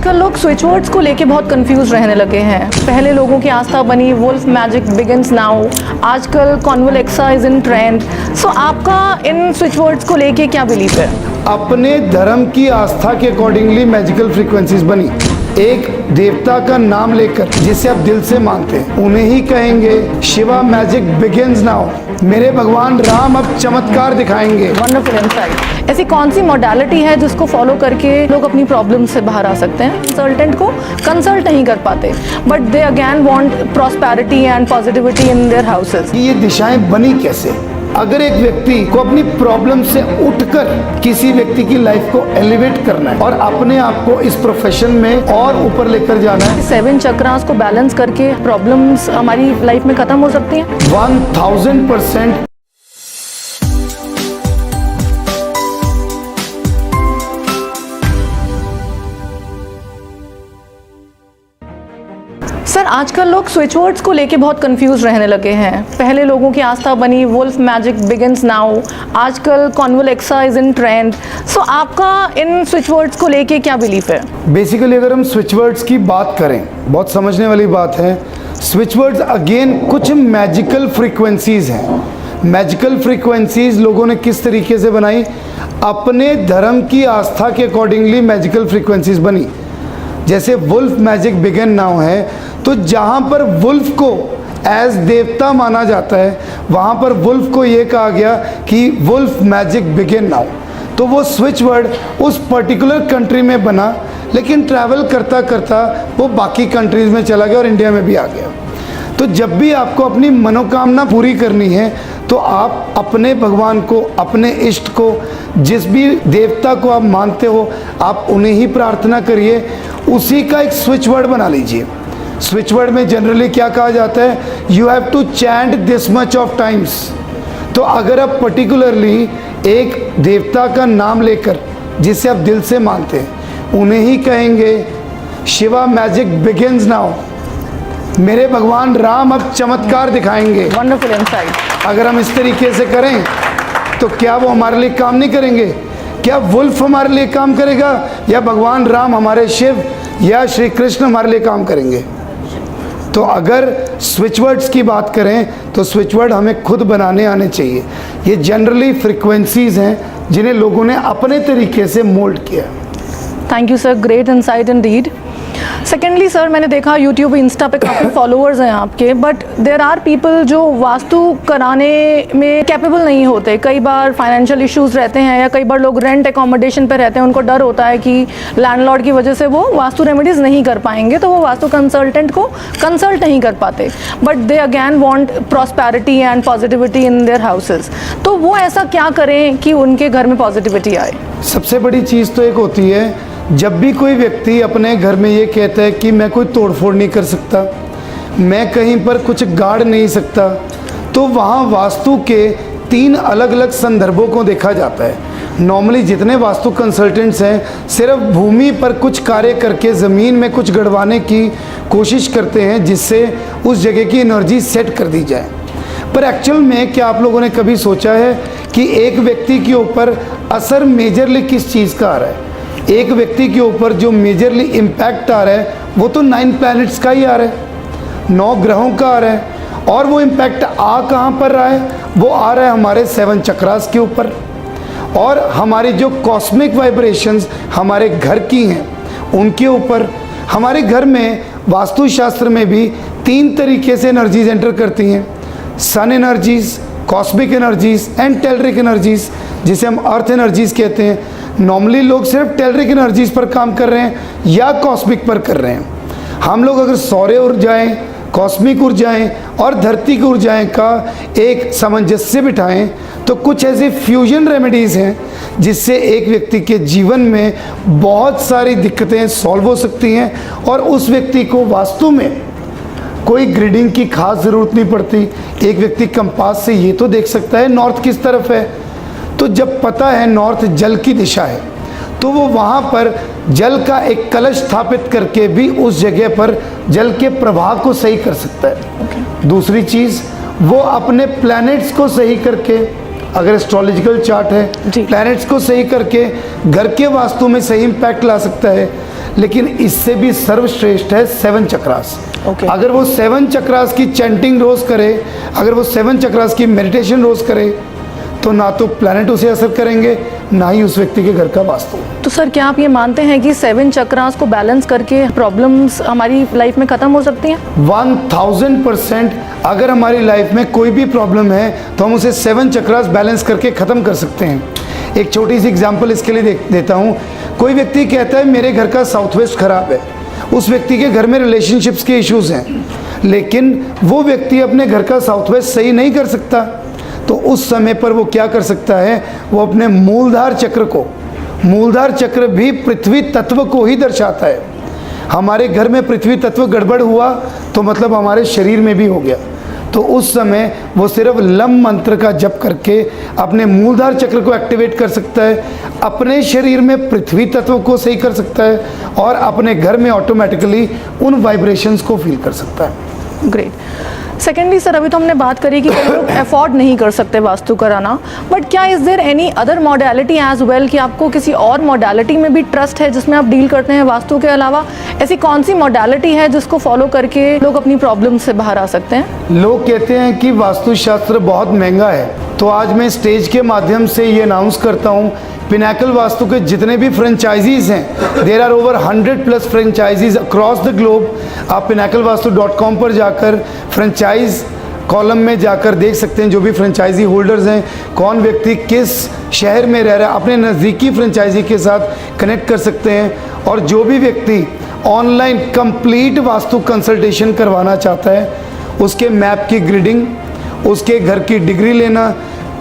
आजकल लोग switch words को लेके बहुत कंफ्यूज रहने लगे हैं। पहले लोगों की आस्था बनी वुल्फ मैजिक बिगिंस नाउ, आजकल कॉन्वोलेक्सा इज इन ट्रेंड। सो आपका इन स्विच वर्ड्स को लेके क्या बिलीफ है? अपने धर्म की आस्था के अकॉर्डिंगली मैजिकल फ्रीक्वेंसीज बनी। एक देवता का नाम लेकर जिसे आप दिल से मानते हैं उन्हें ही कहेंगे शिवा मैजिक बिगिंस नाउ। मेरे भगवान राम अब चमत्कार दिखाएंगे। Wonderful insight. ऐसी कौन सी मॉडलिटी है जिसको फॉलो करके लोग अपनी प्रॉब्लम से बाहर आ सकते हैं? कंसल्टेंट को कंसल्ट नहीं कर पाते but they again want prosperity and positivity in their houses. ये दिशाएं बनी कैसे? अगर एक व्यक्ति को अपनी प्रॉब्लम से उठकर किसी व्यक्ति की लाइफ को एलिवेट करना है और अपने आप को इस प्रोफेशन में और ऊपर लेकर जाना है, 7 चक्रास को बैलेंस करके प्रॉब्लम्स हमारी लाइफ में खत्म हो सकती हैं। 1000%। सर आजकल लोग स्विच वर्ड्स को लेके बहुत कंफ्यूज रहने लगे हैं। पहले लोगों की आस्था बनी वुल्फ मैजिक बिगिंस नाउ, आजकल कॉन्वोलेक्सा इज इन ट्रेंड। सो आपका इन स्विच वर्ड्स को लेके क्या बिलीफ है? बेसिकली अगर हम स्विच वर्ड्स की बात करें, बहुत समझने वाली बात है। स्विच वर्ड्स अगेन कुछ मैजिकल फ्रीक्वेंसीज हैं। मैजिकल फ्रीक्वेंसीज लोगों ने किस तरीके से बनाई? अपने धर्म की आस्था के अकॉर्डिंगली मैजिकल फ्रीक्वेंसीज बनी। जैसे वुल्फ मैजिक बिगिन नाउ है, तो जहाँ पर वुल्फ को एज देवता माना जाता है वहाँ पर वुल्फ को ये कहा गया कि वुल्फ मैजिक बिगिन नाउ। तो वो स्विच वर्ड उस पर्टिकुलर कंट्री में बना, लेकिन ट्रैवल करता करता वो बाकी कंट्रीज़ में चला गया और इंडिया में भी आ गया। तो जब भी आपको अपनी मनोकामना पूरी करनी है तो आप अपने भगवान को, अपने इष्ट को, जिस भी देवता को आप मानते हो, आप उन्हें ही प्रार्थना करिए। उसी का एक स्विच वर्ड बना लीजिए। स्विच वर्ड में जनरली क्या कहा जाता है? You have to chant this much of times. तो अगर आप पर्टिकुलरली एक देवता का नाम लेकर जिसे आप दिल से मानते हैं उन्हें ही कहेंगे शिवा मैजिक बिगिंस नाउ। मेरे भगवान राम अब चमत्कार दिखाएंगे। Wonderful insight. अगर हम इस तरीके से करें तो क्या वो हमारे लिए काम नहीं करेंगे? क्या वुल्फ हमारे लिए काम करेगा या भगवान राम, हमारे शिव या श्री कृष्ण हमारे लिए काम करेंगे? तो अगर स्विच वर्ड्स की बात करें तो स्विच वर्ड हमें खुद बनाने आने चाहिए। ये जनरली फ्रीक्वेंसीज हैं जिन्हें लोगों ने अपने तरीके से मोल्ड किया। Thank you sir, great insight Indeed. Secondly sir, मैंने देखा यूट्यूब इंस्टा पे काफ़ी फॉलोअर्स हैं आपके, बट देर आर पीपल जो वास्तु कराने में कैपेबल नहीं होते। कई बार फाइनेंशियल इश्यूज रहते हैं या कई बार लोग रेंट एकोमोडेशन पे रहते हैं, उनको डर होता है कि लैंडलॉर्ड की वजह से वो वास्तु रेमेडीज़ नहीं कर पाएंगे, तो वो वास्तु कंसल्टेंट को कंसल्ट नहीं कर पाते but they again want prosperity and positivity in their houses. तो वो ऐसा क्या करें कि उनके घर में पॉजिटिविटी आए? सबसे बड़ी चीज़ तो एक होती है, जब भी कोई व्यक्ति अपने घर में ये कहता है कि मैं कोई तोड़फोड़ नहीं कर सकता, मैं कहीं पर कुछ गाड़ नहीं सकता, तो वहाँ वास्तु के 3 अलग अलग संदर्भों को देखा जाता है। नॉर्मली जितने वास्तु कंसल्टेंट्स हैं सिर्फ भूमि पर कुछ कार्य करके ज़मीन में कुछ गड़वाने की कोशिश करते हैं जिससे उस जगह की एनर्जी सेट कर दी जाए। पर एक्चुअल में क्या आप लोगों ने कभी सोचा है कि एक व्यक्ति के ऊपर असर मेजरली किस चीज़ का आ रहा है? एक व्यक्ति के ऊपर जो मेजरली इम्पैक्ट आ रहा है वो तो 9 प्लैनेट्स का ही आ रहा है, 9 ग्रहों का आ रहा है। और वो इम्पैक्ट आ कहाँ पर रहा है? वो आ रहा है हमारे 7 चक्रास के ऊपर। और हमारी जो कॉस्मिक वाइब्रेशंस हमारे घर की हैं उनके ऊपर। हमारे घर में वास्तुशास्त्र में भी 3 तरीके से एनर्जीज एंटर करती हैं, sun energies, cosmic energies and telluric energies, जिसे हम अर्थ एनर्जीज कहते हैं। नॉर्मली लोग सिर्फ टेलरिक एनर्जीज पर काम कर रहे हैं या कॉस्मिक पर कर रहे हैं। हम लोग अगर सौर्य ऊर्जाएं, कॉस्मिक ऊर्जाएं और धरती की ऊर्जाएं का एक सामंजस्य बिठाएं तो कुछ ऐसी फ्यूजन रेमेडीज़ हैं जिससे एक व्यक्ति के जीवन में बहुत सारी दिक्कतें सॉल्व हो सकती हैं और उस व्यक्ति को वास्तु में कोई ग्रिडिंग की खास ज़रूरत नहीं पड़ती। एक व्यक्ति कंपास से ये तो देख सकता है नॉर्थ किस तरफ है, तो जब पता है नॉर्थ जल की दिशा है तो वो वहाँ पर जल का एक कलश स्थापित करके भी उस जगह पर जल के प्रवाह को सही कर सकता है। दूसरी चीज़, वो अपने प्लैनेट्स को सही करके, अगर एस्ट्रोलॉजिकल चार्ट है, प्लैनेट्स को सही करके घर के वास्तु में सही इम्पैक्ट ला सकता है। लेकिन इससे भी सर्वश्रेष्ठ है 7 चक्रास। Okay. अगर वो 7 चक्रास की चैंटिंग रोज करे, अगर वो 7 चक्रास की मेडिटेशन रोज करे, तो ना तो प्लैनेट उसे असर करेंगे, ना ही उस व्यक्ति के घर का वास्तु। तो सर क्या आप ये मानते हैं कि 7 चक्रास को बैलेंस करके प्रॉब्लम्स हमारी लाइफ में ख़त्म हो सकती हैं? 1000%। अगर हमारी लाइफ में कोई भी प्रॉब्लम है तो हम उसे 7 चक्रास बैलेंस करके ख़त्म कर सकते हैं। एक छोटी सी एग्जांपल इसके लिए देता हूँ। कोई व्यक्ति कहता है मेरे घर का साउथ वेस्ट खराब है, उस व्यक्ति के घर में रिलेशनशिप्स के इश्यूज हैं, लेकिन वो व्यक्ति अपने घर का साउथ वेस्ट सही नहीं कर सकता, तो उस समय पर वो क्या कर सकता है, वो अपने मूलधार चक्र को, मूलधार चक्र भी पृथ्वी तत्व को ही दर्शाता है। हमारे घर में पृथ्वी तत्व गड़बड़ हुआ तो मतलब हमारे शरीर में भी हो गया, तो उस समय वो सिर्फ लम मंत्र का जप करके अपने मूलधार चक्र को एक्टिवेट कर सकता है, अपने शरीर में पृथ्वी तत्व को सही कर सकता है और अपने घर में ऑटोमेटिकली उन वाइब्रेशंस को फील कर सकता है। ग्रेट। सेकेंडली सर, अभी तो हमने बात करी कि कई लोग अफोर्ड नहीं कर सकते वास्तु कराना, बट क्या is there any other modality as well कि आपको किसी और मॉडलिटी में भी ट्रस्ट है जिसमें आप डील करते हैं वास्तु के अलावा? ऐसी कौन सी मॉडलिटी है जिसको फॉलो करके लोग अपनी प्रॉब्लम से बाहर आ सकते हैं? लोग कहते हैं कि वास्तुशास्त्र बहुत महंगा है, तो आज मैं स्टेज के माध्यम से ये अनाउंस करता हूँ, पिनाकल वास्तु के जितने भी फ्रेंचाइजीज हैं, there are over 100+ franchises across the globe. आप pinaclevastu.com पर जाकर फ्रेंचाइज कॉलम में जाकर देख सकते हैं जो भी फ्रेंचाइजी होल्डर्स हैं, कौन व्यक्ति किस शहर में रह रहा है, अपने नज़दीकी फ्रेंचाइजी के साथ कनेक्ट कर सकते हैं। और जो भी व्यक्ति ऑनलाइन कंप्लीट वास्तु कंसल्टेशन करवाना चाहता है, उसके मैप की ग्रिडिंग, उसके घर की डिग्री लेना,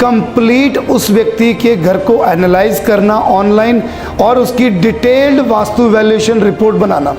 कंप्लीट उस व्यक्ति के घर को एनालाइज करना ऑनलाइन और उसकी डिटेल्ड वास्तु वैल्यूएशन रिपोर्ट बनाना।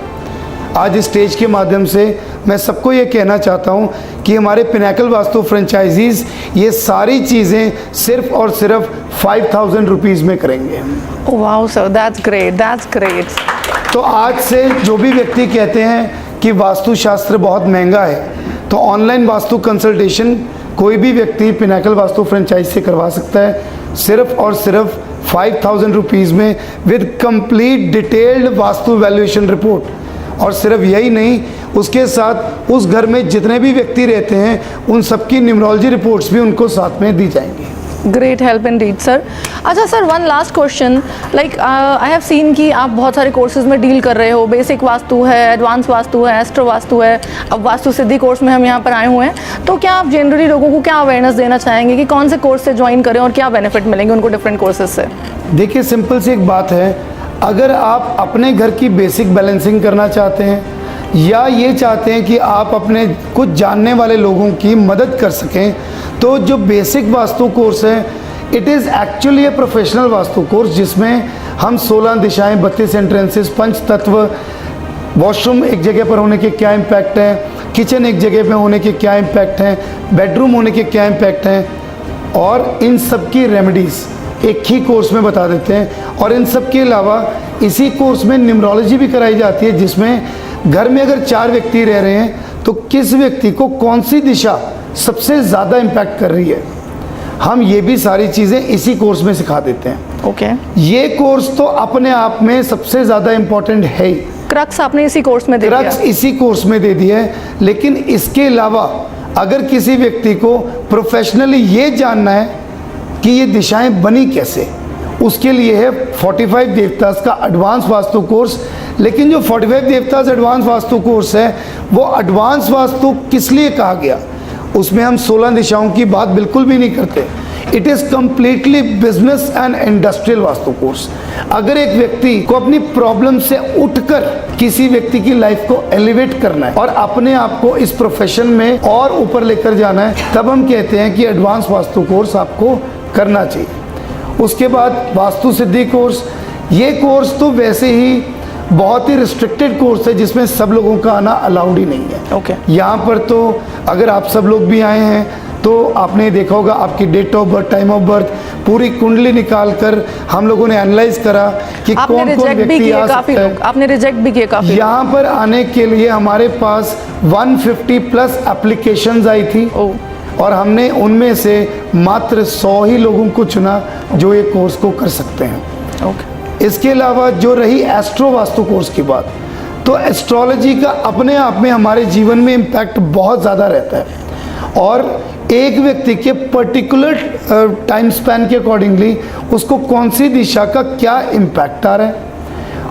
आज इस स्टेज के माध्यम से मैं सबको ये कहना चाहता हूँ कि हमारे पिनाकल वास्तु फ्रेंचाइजीज ये सारी चीज़ें सिर्फ और सिर्फ 5000 रुपीज़ में करेंगे। Wow sir, that's great, that's great. तो आज से जो भी व्यक्ति कहते हैं कि वास्तुशास्त्र बहुत महंगा है, तो ऑनलाइन वास्तु कंसल्टेशन कोई भी व्यक्ति पिनाकल वास्तु फ्रेंचाइज से करवा सकता है, सिर्फ और सिर्फ 5000 रुपीज़ में with complete detailed vastu valuation report. और सिर्फ यही नहीं, उसके साथ उस घर में जितने भी व्यक्ति रहते हैं उन सबकी न्यूमरोलॉजी रिपोर्ट्स भी उनको साथ में दी जाएंगी। Great help indeed sir. अच्छा sir, one last question, like I have seen कि आप बहुत सारे कोर्सेज में डील कर रहे हो, बेसिक वास्तु है, एडवांस वास्तु है, एस्ट्रो वास्तु है, अब वास्तु सिद्धि कोर्स में हम यहाँ पर आए हुए हैं, तो क्या आप जनरली लोगों को क्या अवेयरनेस देना चाहेंगे कि कौन से कोर्स से ज्वाइन करें और क्या बेनिफिट मिलेंगे उनको डिफरेंट कोर्सेज से? देखिए, सिंपल सी एक बात है, अगर आप अपने घर की बेसिक बैलेंसिंग करना चाहते हैं या ये चाहते हैं कि आप अपने कुछ जानने वाले लोगों की मदद कर सकें, तो जो बेसिक वास्तु कोर्स है, it is actually a professional vastu course जिसमें हम 16 दिशाएं, 32 एंट्रेंसेस, पंच तत्व, वॉशरूम एक जगह पर होने के क्या इम्पैक्ट हैं, किचन एक जगह पे होने के क्या इम्पैक्ट हैं, बेडरूम होने के क्या इम्पैक्ट हैं, और इन सब की रेमेडीज़ एक ही कोर्स में बता देते हैं। और इन सब के अलावा इसी कोर्स में न्यूमरोलॉजी भी कराई जाती है, जिसमें घर में अगर 4 व्यक्ति रह रहे हैं तो किस व्यक्ति को कौन सी दिशा सबसे ज़्यादा इम्पैक्ट कर रही है, हम ये भी सारी चीज़ें इसी कोर्स में सिखा देते हैं। ओके। ये कोर्स तो अपने आप में सबसे ज़्यादा इम्पॉर्टेंट है ही। क्रक्स आपने इसी कोर्स में दे दिया? क्रक्स इसी कोर्स में दे दिया है, लेकिन इसके अलावा अगर किसी व्यक्ति को प्रोफेशनली ये जानना है कि ये दिशाएं बनी कैसे, उसके लिए है 45 देवतास का एडवांस वास्तु कोर्स। लेकिन जो 45 देवतास एडवांस वास्तु कोर्स है, वो एडवांस वास्तु किस लिए कहा गया, उसमें हम 16 दिशाओं की बात बिल्कुल भी नहीं करते। It is completely business and industrial vastu course. अगर एक व्यक्ति को अपनी प्रॉब्लम से उठकर किसी व्यक्ति की लाइफ को एलिवेट करना है और अपने आप को इस प्रोफेशन में और ऊपर लेकर जाना है, तब हम कहते हैं कि एडवांस वास्तु कोर्स आपको करना चाहिए। उसके बाद वास्तु सिद्धि कोर्स, ये कोर्स तो वैसे ही बहुत ही रिस्ट्रिक्टेड कोर्स है जिसमें सब लोगों का आना अलाउड ही नहीं है। ओके। यहाँ पर तो अगर आप सब लोग भी आए हैं तो आपने देखा होगा, आपकी date of birth, time of birth, पूरी कुंडली निकाल कर हम लोगों ने एनालाइज करा कि कौन कौन व्यक्ति आ सकता है। आपने रिजेक्ट भी किए काफी। यहाँ पर आने के लिए हमारे पास 150+ एप्लीकेशंस आई थी और हमने उनमें से मात्र 100 ही लोगों को चुना जो ये कोर्स को कर सकते हैं। ओके। इसके अलावा जो रही एस्ट्रो वास्तु कोर्स की बात, तो एस्ट्रोलॉजी का अपने आप में हमारे जीवन में इम्पैक्ट बहुत ज़्यादा रहता है और एक व्यक्ति के पर्टिकुलर टाइम स्पैन के अकॉर्डिंगली उसको कौन सी दिशा का क्या इम्पैक्ट आ रहा है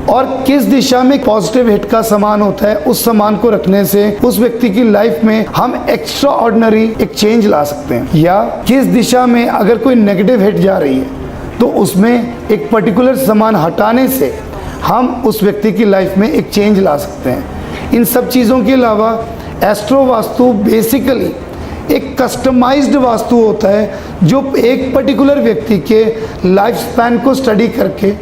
और किस दिशा में पॉजिटिव हिट का सामान होता है, उस सामान को रखने से उस व्यक्ति की लाइफ में हम एक्स्ट्रा ऑर्डिनरी एक चेंज ला सकते हैं, या किस दिशा में अगर कोई नेगेटिव हिट जा रही है तो उसमें एक पर्टिकुलर सामान हटाने से हम उस व्यक्ति की लाइफ में एक चेंज ला सकते हैं। इन सब चीज़ों के अलावा एस्ट्रो वास्तु बेसिकली एक कस्टमाइज्ड वास्तु होता है जो एक पर्टिकुलर व्यक्ति के लाइफ स्पैन को स्टडी करके,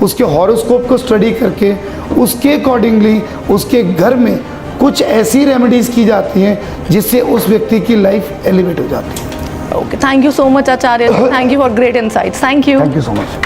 उसके हॉरोस्कोप को स्टडी करके, उसके अकॉर्डिंगली उसके घर में कुछ ऐसी रेमेडीज़ की जाती हैं जिससे उस व्यक्ति की लाइफ एलिवेट हो जाती है। Okay, thank you so much, Acharya. Thank you for great insights. Thank you. Thank you so much.